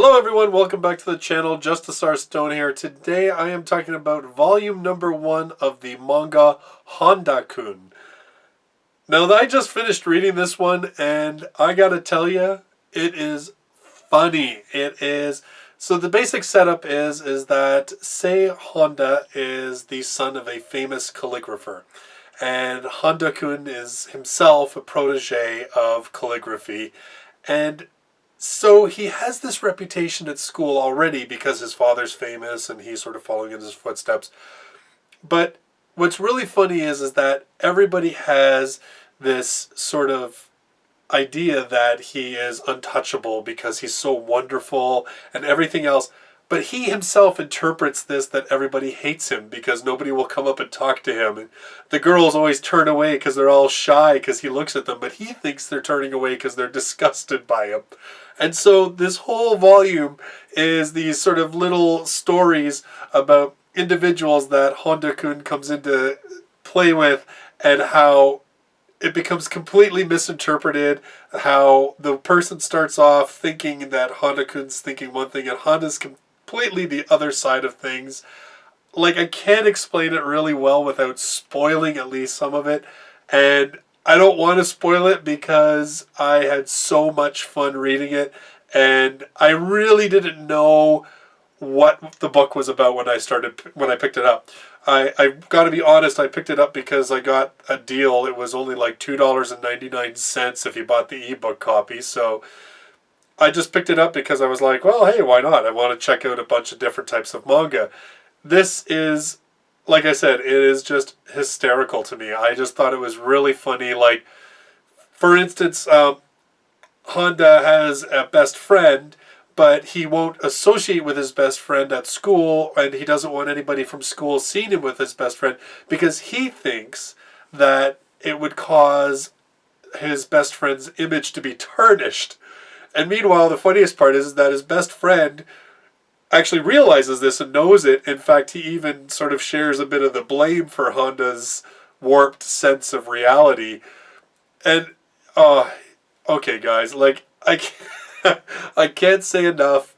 Hello everyone, welcome back to the channel. JustusRStone here. Today I am talking about volume number 1 of the manga Handa-kun. Now I just finished reading this one and I gotta tell you, it is funny. It is. So the basic setup is that Sei Honda is the son of a famous calligrapher. And Handa-kun is himself a protege of calligraphy. And so he has this reputation at school already because his father's famous and he's sort of following in his footsteps. But what's really funny is that everybody has this sort of idea that he is untouchable because he's so wonderful and everything else. But he himself interprets this that everybody hates him because nobody will come up and talk to him. And the girls always turn away because they're all shy because he looks at them, but he thinks they're turning away because they're disgusted by him. And so this whole volume is these sort of little stories about individuals that Handa-kun comes into play with and how it becomes completely misinterpreted, how the person starts off thinking that Handa-kun's thinking one thing and Honda's completely the other side of things. Like, I can't explain it really well without spoiling at least some of it, and I don't want to spoil it because I had so much fun reading it, and I really didn't know what the book was about when I picked it up. I got to be honest, I picked it up because I got a deal. It was only like $2.99 if you bought the ebook copy, so I just picked it up because I was like, well, hey, why not? I want to check out a bunch of different types of manga. This is, like I said, it is just hysterical to me. I just thought it was really funny. Like, for instance, Honda has a best friend, but he won't associate with his best friend at school, and he doesn't want anybody from school seeing him with his best friend because he thinks that it would cause his best friend's image to be tarnished. And meanwhile, the funniest part is that his best friend actually realizes this and knows it. In fact, he even sort of shares a bit of the blame for Honda's warped sense of reality. And, okay, guys, like, I can't say enough.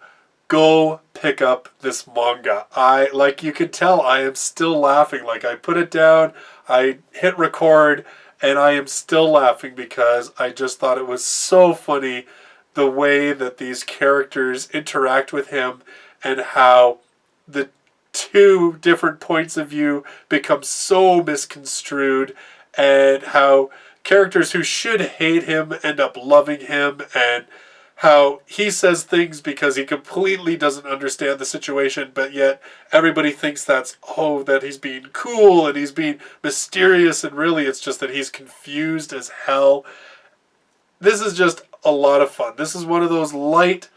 Go pick up this manga. Like you can tell, I am still laughing. Like, I put it down, I hit record, and I am still laughing because I just thought it was so funny the way that these characters interact with him and how the two different points of view become so misconstrued and how characters who should hate him end up loving him and how he says things because he completely doesn't understand the situation, but yet everybody thinks that he's being cool and he's being mysterious, and really it's just that he's confused as hell. This is just a lot of fun. This is one of those light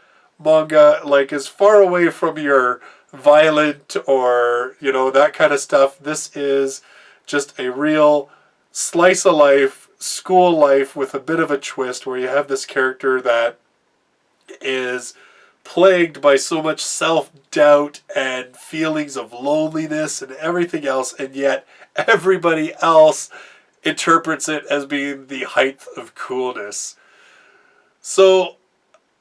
manga, like as far away from your violent or, that kind of stuff. This is just a real slice of life, school life with a bit of a twist where you have this character that is plagued by so much self-doubt and feelings of loneliness and everything else, and yet everybody else interprets it as being the height of coolness. So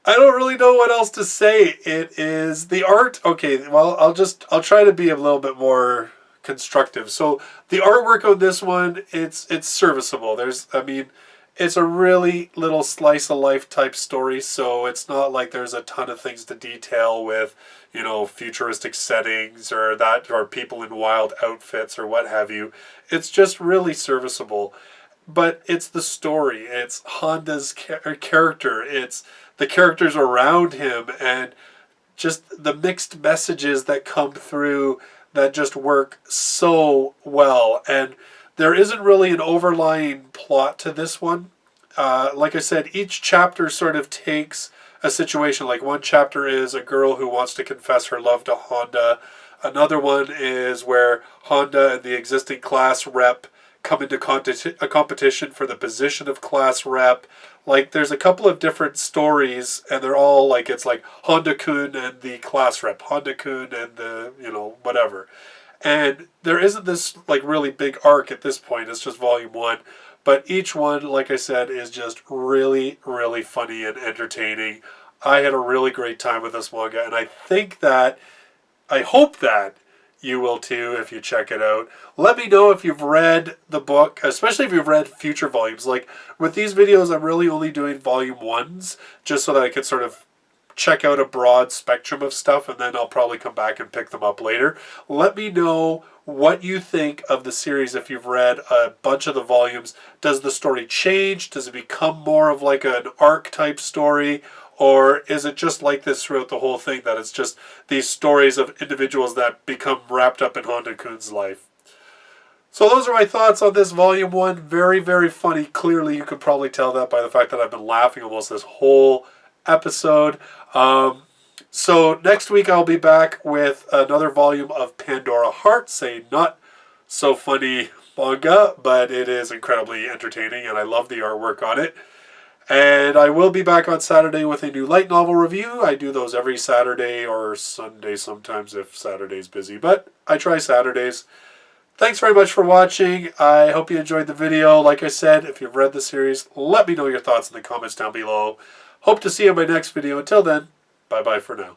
I don't really know what else to say. It is the art. Okay, well, I'll try to be a little bit more constructive. So the artwork on this one, it's serviceable. It's a really little slice of life type story, so it's not like there's a ton of things to detail with, futuristic settings or people in wild outfits or what have you. It's just really serviceable. But it's the story, it's Honda's character, it's the characters around him, and just the mixed messages that come through that just work so well. And there isn't really an overlying plot to this one. Like I said, each chapter sort of takes a situation. Like, one chapter is a girl who wants to confess her love to Honda. Another one is where Honda and the existing class rep come into a competition for the position of class rep. Like, there's a couple of different stories, and they're all like, it's like Handa-kun and the class rep, Handa-kun and the, whatever. And there isn't this, like, really big arc at this point. It's just volume 1. But each one, like I said, is just really, really funny and entertaining. I had a really great time with this manga, and I hope that you will too if you check it out. Let me know if you've read the book, especially if you've read future volumes. Like with these videos, I'm really only doing volume 1s just so that I can sort of check out a broad spectrum of stuff, and then I'll probably come back and pick them up later. Let me know what you think of the series if you've read a bunch of the volumes. Does the story change? Does it become more of like an arc type story? Or is it just like this throughout the whole thing, that it's just these stories of individuals that become wrapped up in Handa-kun's life? So those are my thoughts on this volume 1. Very, very funny. Clearly, you could probably tell that by the fact that I've been laughing almost this whole episode. So next week I'll be back with another volume of Pandora Hearts, a not so funny manga, but it is incredibly entertaining and I love the artwork on it. And I will be back on Saturday with a new light novel review. I do those every Saturday or Sunday sometimes if Saturday's busy, but I try Saturdays. Thanks very much for watching. I hope you enjoyed the video. Like I said, if you've read the series, let me know your thoughts in the comments down below. Hope to see you in my next video. Until then, bye-bye for now.